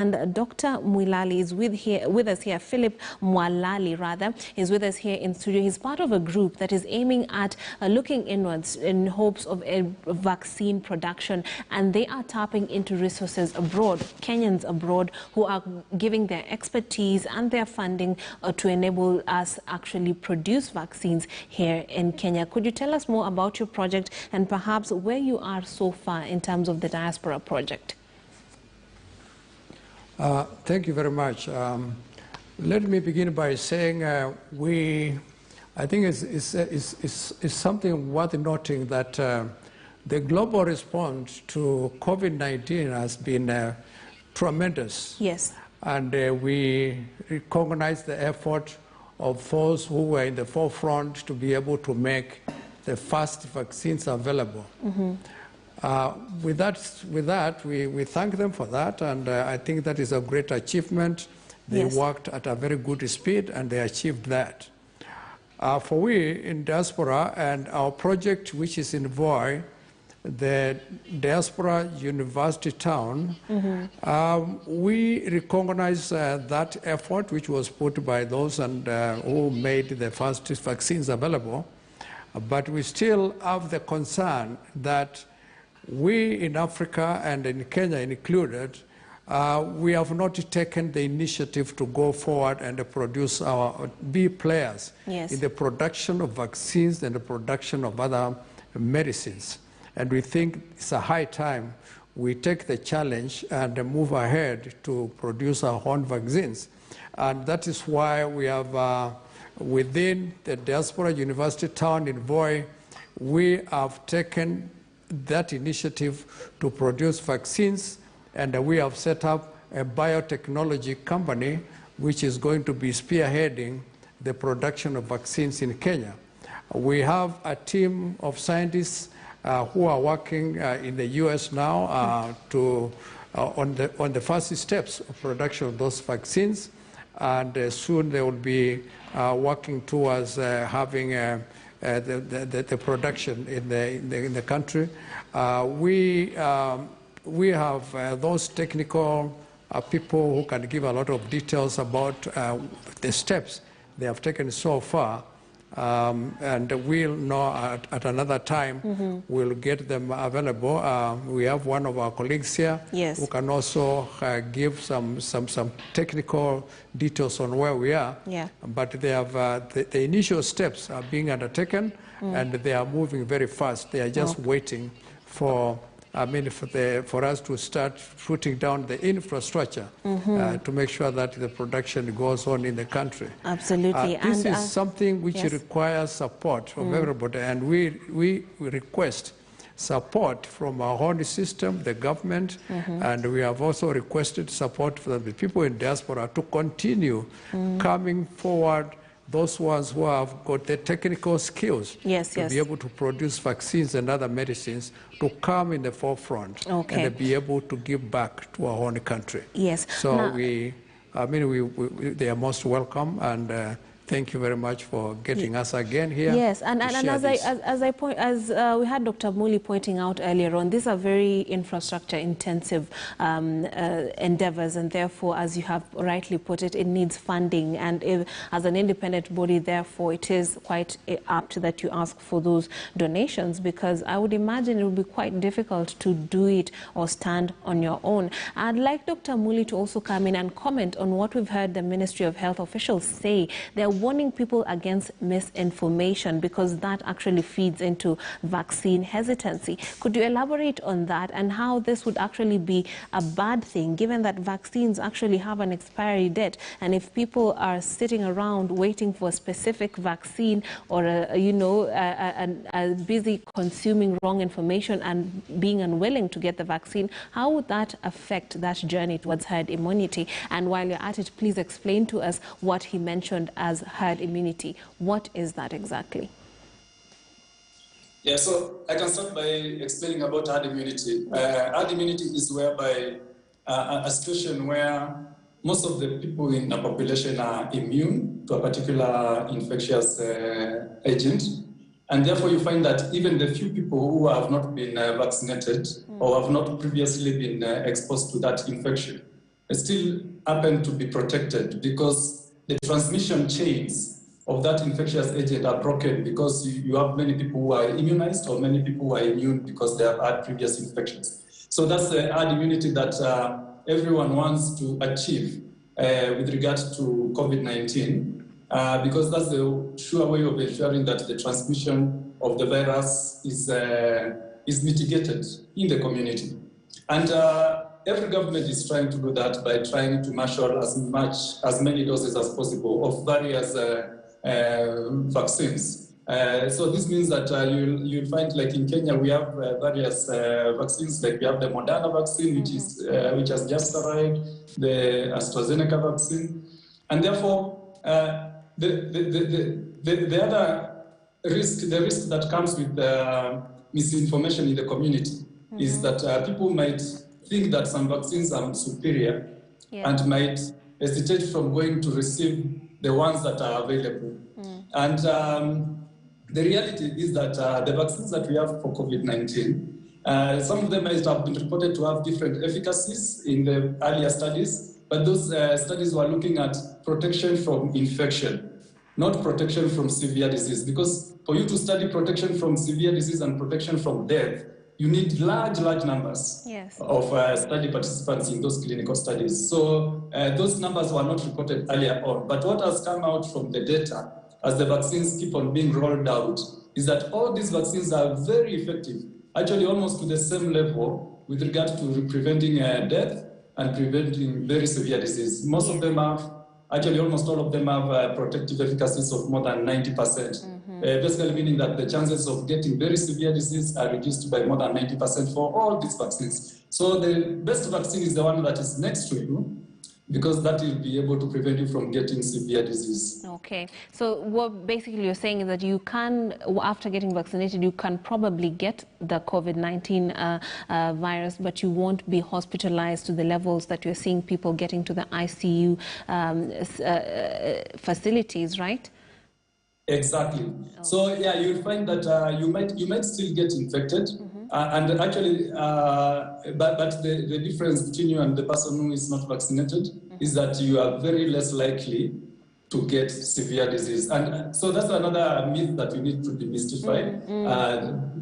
And Dr. Mwilali is with us here. Philip Mwalali, rather, is with us here in studio. He's part of a group that is aiming at looking inwards in hopes of a vaccine production, and they are tapping into resources abroad, Kenyans abroad, who are giving their expertise and their funding to enable us actually produce vaccines here in Kenya. Could you tell us more about your project and perhaps where you are so far in terms of the diaspora project? Thank you very much. Let me begin by saying I think it's something worth noting that the global response to COVID-19 has been tremendous. Yes. And we recognize the effort of those who were in the forefront to be able to make the first vaccines available. Mm-hmm. With that, we thank them for that, and I think that is a great achievement. They Yes. worked at a very good speed, and they achieved that. For we in diaspora and our project, which is in Voi, the Diaspora University Town, mm-hmm. We recognize that effort which was put by those who made the first vaccines available, but we still have the concern that we in Africa and in Kenya included, we have not taken the initiative to go forward and produce be players Yes. in the production of vaccines and the production of other medicines. And we think it's a high time we take the challenge and move ahead to produce our own vaccines. And that is why we have, within the Diaspora University Town in Voi, we have taken that initiative to produce vaccines, and we have set up a biotechnology company which is going to be spearheading the production of vaccines in Kenya. We have a team of scientists who are working in the US now on the first steps of production of those vaccines, and soon they will be working towards having the production in the country. We have those technical people who can give a lot of details about the steps they have taken so far, and we'll know at another time. Mm-hmm. We'll get them available. We have one of our colleagues here. Yes. Who can also give some technical details on where we are. Yeah. But they have the initial steps are being undertaken, and they are moving very fast. They are just waiting for us to start putting down the infrastructure to make sure that the production goes on in the country. Absolutely. This is something which yes. requires support from everybody, and we request support from our own system, the government, and we have also requested support from the people in diaspora to continue coming forward, those ones who have got the technical skills to be able to produce vaccines and other medicines, to come in the forefront and be able to give back to our own country. Yes. So they are most welcome, and thank you very much for getting us again here. Yes, and as we had Dr. Muli pointing out earlier on, these are very infrastructure-intensive endeavors, and therefore, as you have rightly put it, it needs funding. And as an independent body, therefore, it is quite apt that you ask for those donations, because I would imagine it would be quite difficult to do it or stand on your own. I'd like Dr. Muli to also come in and comment on what we've heard the Ministry of Health officials say. They're warning people against misinformation, because that actually feeds into vaccine hesitancy. Could you elaborate on that and how this would actually be a bad thing, given that vaccines actually have an expiry date? And if people are sitting around waiting for a specific vaccine, or busy consuming wrong information and being unwilling to get the vaccine, how would that affect that journey towards herd immunity? And while you're at it, please explain to us what he mentioned as herd immunity. What is that exactly? Yeah, so I can start by explaining about herd immunity. Herd immunity is whereby a situation where most of the people in a population are immune to a particular infectious agent. And therefore, you find that even the few people who have not been vaccinated or have not previously been exposed to that infection, still happen to be protected because the transmission chains of that infectious agent are broken because you have many people who are immunized or many people who are immune because they have had previous infections. So that's the herd immunity that everyone wants to achieve with regard to COVID-19 because that's the sure way of ensuring that the transmission of the virus is mitigated in the community. And every government is trying to do that by trying to marshal as many doses as possible of various vaccines. So this means that you'll find, like in Kenya, we have various vaccines. Like we have the Moderna vaccine, which has just arrived, the AstraZeneca vaccine, and therefore the other risk, the risk that comes with misinformation in the community is that people might think that some vaccines are superior and might hesitate from going to receive the ones that are available. And the reality is that the vaccines that we have for COVID-19, some of them might have been reported to have different efficacies in the earlier studies, but those studies were looking at protection from infection, not protection from severe disease. Because for you to study protection from severe disease and protection from death, you need large numbers of study participants in those clinical studies. So those numbers were not reported earlier on. But what has come out from the data as the vaccines keep on being rolled out is that all these vaccines are very effective, actually almost to the same level with regard to preventing death and preventing very severe disease. Most of them have, actually almost all of them have protective efficacies of more than 90%. Basically meaning that the chances of getting very severe disease are reduced by more than 90% for all these vaccines. So the best vaccine is the one that is next to you, because that will be able to prevent you from getting severe disease. Okay, so what basically you're saying is that you can, after getting vaccinated, you can probably get the COVID-19 virus, but you won't be hospitalized to the levels that you're seeing people getting to the ICU facilities, right? Exactly. Okay. So yeah, you'll find that you might still get infected, and actually, but the difference between you and the person who is not vaccinated is that you are very less likely to get severe disease, and so that's another myth that we need to demystify,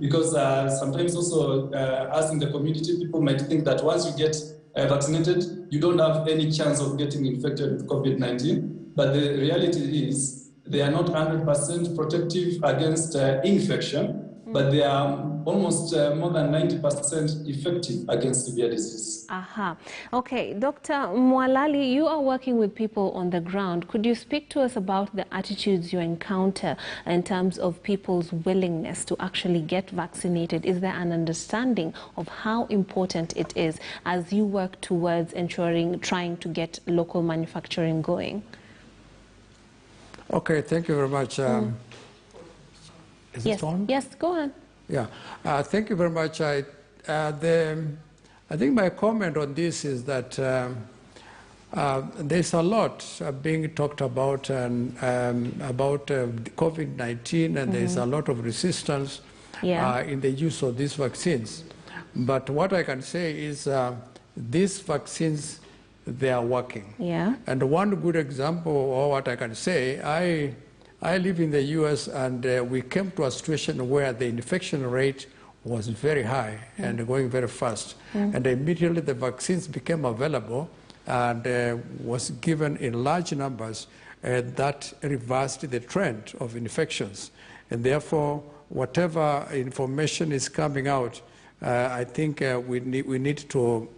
because sometimes also, as in the community, people might think that once you get vaccinated, you don't have any chance of getting infected with COVID-19, but the reality is, they are not 100% protective against infection, but they are almost more than 90% effective against severe disease. Okay, Dr. Mwalali, you are working with people on the ground. Could you speak to us about the attitudes you encounter in terms of people's willingness to actually get vaccinated? Is there an understanding of how important it is as you work towards trying to get local manufacturing going? Okay, thank you very much. Is it on? Yes, go on. Yeah, thank you very much. I think my comment on this is that there's a lot being talked about about COVID-19, and there's a lot of resistance in the use of these vaccines. But what I can say is these vaccines, they are working. And one good example, or what I can say, I live in the US, and we came to a situation where the infection rate was very high and going very fast. And immediately the vaccines became available and was given in large numbers, that reversed the trend of infections. And therefore, whatever information is coming out, I think we need to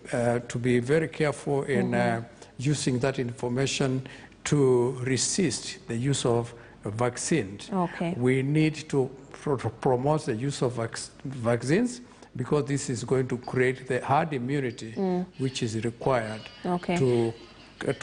be very careful in using that information to resist the use of vaccines. We need to promote the use of vaccines, because this is going to create the herd immunity which is required to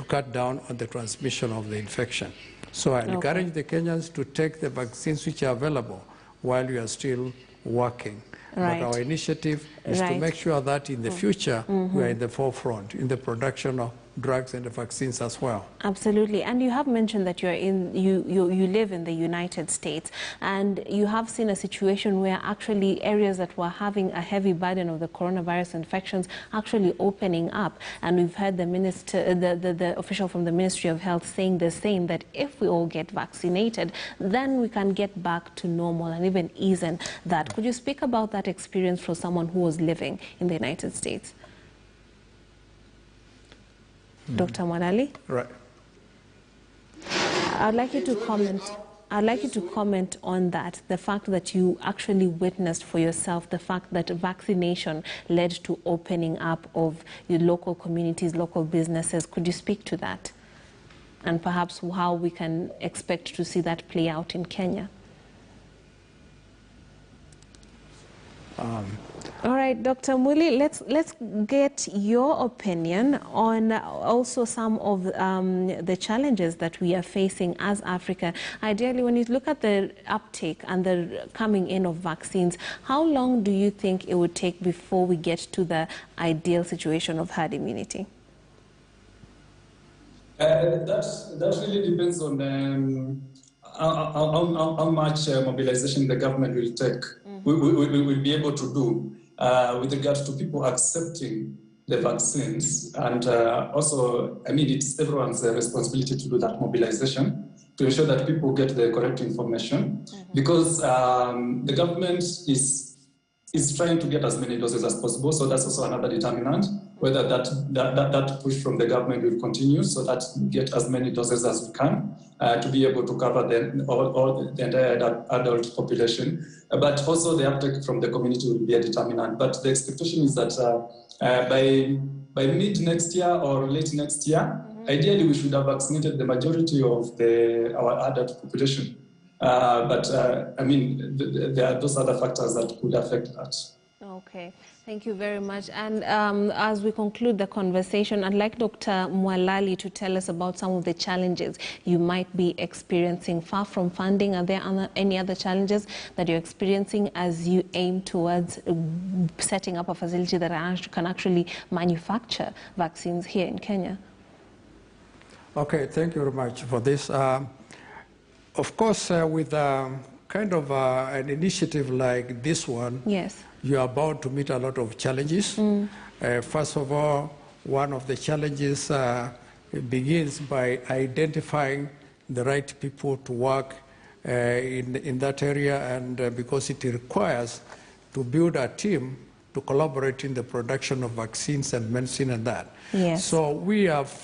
cut down on the transmission of the infection. So I encourage the Kenyans to take the vaccines which are available while we are still working. But our initiative is to make sure that in the future we are in the forefront in the production drugs and the vaccines as well. Absolutely. And you have mentioned that you live in the United States, and you have seen a situation where actually areas that were having a heavy burden of the coronavirus infections actually opening up. And we've heard the official from the Ministry of Health saying the same, that if we all get vaccinated, then we can get back to normal and even ease in that. Could you speak about that experience for someone who was living in the United States? Dr. Mwalali? Right. I'd like you to comment on that, the fact that you actually witnessed for yourself, the fact that vaccination led to opening up of your local communities, local businesses. Could you speak to that? And perhaps how we can expect to see that play out in Kenya? All right, Dr. Muli, let's get your opinion on also some of the challenges that we are facing as Africa. Ideally, when you look at the uptake and the coming in of vaccines, how long do you think it would take before we get to the ideal situation of herd immunity? That really depends on how much mobilization the government will take, will be able to do with regards to people accepting the vaccines. And also, I mean, it's everyone's responsibility to do that mobilization to ensure that people get the correct information, because the government is trying to get as many doses as possible. So that's also another determinant, whether that push from the government will continue, so that we get as many doses as we can to be able to cover all the entire adult population. But also the uptake from the community will be a determinant. But the expectation is that by mid next year or late next year, ideally we should have vaccinated the majority of our adult population. But I mean, there are those other factors that could affect that. Okay, thank you very much. And as we conclude the conversation, I'd like Dr. Mwalali to tell us about some of the challenges you might be experiencing. Far from funding, are there any other challenges that you're experiencing as you aim towards setting up a facility that can actually manufacture vaccines here in Kenya? Okay, thank you very much for this. Of course, with kind of an initiative like this one, yes, you are bound to meet a lot of challenges. First of all, one of the challenges begins by identifying the right people to work in that area, and because it requires to build a team to collaborate in the production of vaccines and medicine and that. Yes. So we have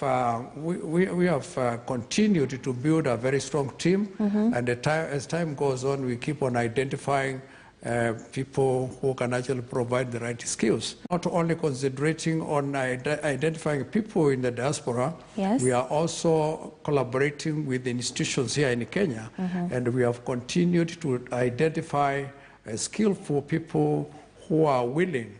continued to build a very strong team, and as time goes on, we keep on identifying people who can actually provide the right skills. Not only concentrating on identifying people in the diaspora, yes, we are also collaborating with the institutions here in Kenya, and we have continued to identify skillful people who are willing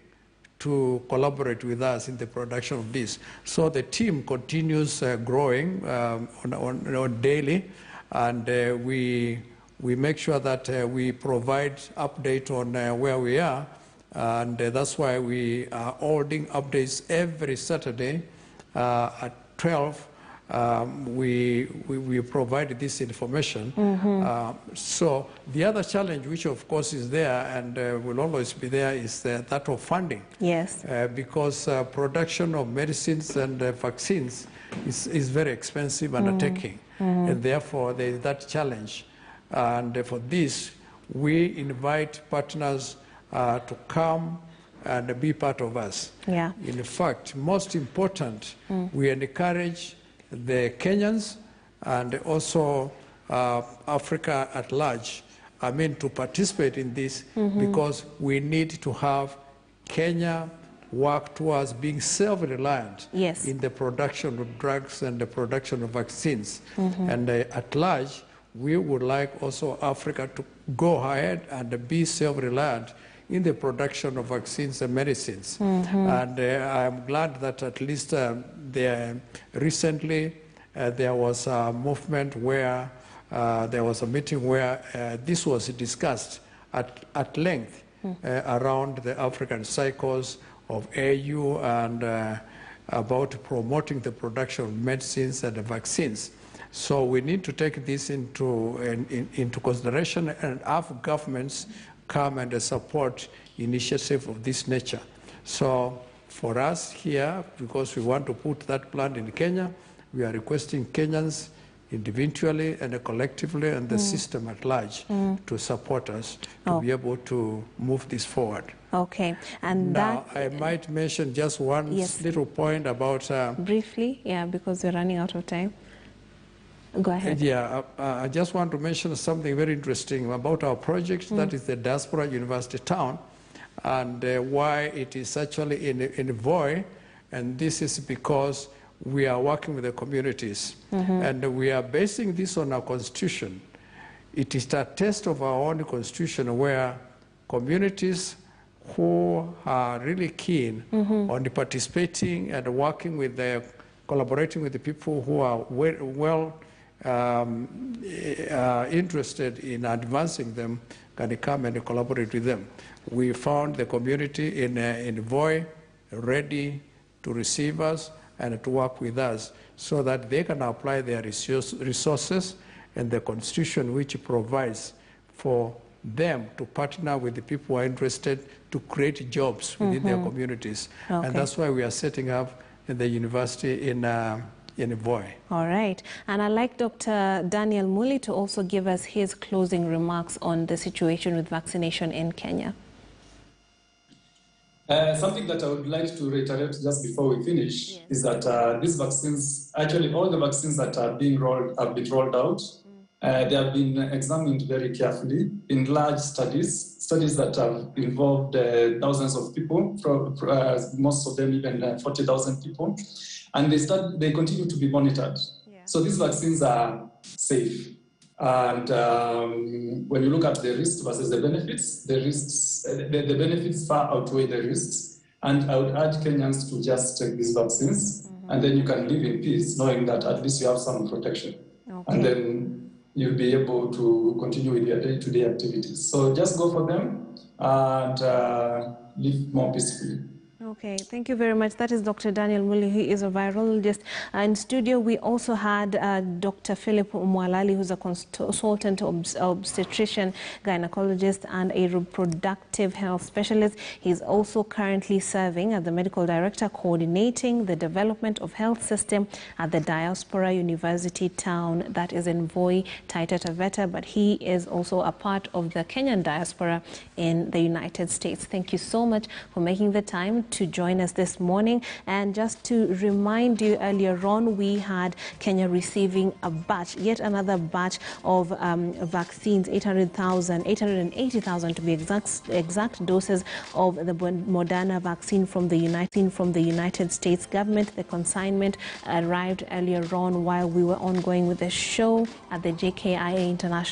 to collaborate with us in the production of this. So the team continues growing on daily, and we make sure that we provide update on where we are, and that's why we are holding updates every Saturday at 12. We provide this information. So the other challenge, which of course is there and will always be there, is that of funding. Yes. Because production of medicines and vaccines is very expensive undertaking, and therefore there is that challenge. And for this, we invite partners to come and be part of us. Yeah. In fact, most important, we encourage the Kenyans and also Africa at large, I mean, to participate in this, because we need to have Kenya work towards being self-reliant, yes, in the production of drugs and the production of vaccines. And at large, we would like also Africa to go ahead and be self-reliant in the production of vaccines and medicines. And I'm glad that at least recently there was a movement where there was a meeting where this was discussed at length around the African cycles of AU and about promoting the production of medicines and vaccines. So we need to take this into consideration and have governments come and support initiatives of this nature. So for us here, because we want to put that plan in Kenya, we are requesting Kenyans individually and collectively and the system at large to support us to be able to move this forward. Okay, and now I might mention just one little point about... briefly, yeah, because we're running out of time. Go ahead. Yeah, I just want to mention something very interesting about our project, that is the Diaspora University Town, and why it is actually in Voi, and this is because we are working with the communities, and we are basing this on our constitution. It is a test of our own constitution where communities who are really keen on participating and working with collaborating with the people who are well interested in advancing them can come and collaborate with them. We found the community in Voi ready to receive us and to work with us so that they can apply their resources and the constitution which provides for them to partner with the people who are interested to create jobs within their communities. Okay. And that's why we are setting up the university in Voi. All right. And I'd like Dr. Daniel Muli to also give us his closing remarks on the situation with vaccination in Kenya. Something that I would like to reiterate just before we finish is that these vaccines, actually all the vaccines that are being have been rolled out, they have been examined very carefully in large studies that have involved thousands of people, most of them even 40,000 people, and they continue to be monitored. Yeah. So these vaccines are safe. And when you look at the risks versus the benefits, the benefits far outweigh the risks. And I would urge Kenyans to just take these vaccines, and then you can live in peace, knowing that at least you have some protection. Okay. And then you'll be able to continue with your day-to-day activities. So just go for them and live more peacefully. Okay, thank you very much. That is Dr. Daniel Muli. He is a virologist. In studio, we also had Dr. Philip Mwalali, who's a consultant obstetrician, gynecologist, and a reproductive health specialist. He's also currently serving as the medical director, coordinating the development of health system at the Diaspora University Town that is in Voi, Taita Taveta, but he is also a part of the Kenyan diaspora in the United States. Thank you so much for making the time to join us this morning. And just to remind you, earlier on we had Kenya receiving a batch, yet another batch of vaccines, 880,000 to be exact doses of the Moderna vaccine from the United States government. The consignment arrived earlier on while we were ongoing with the show at the JKIA International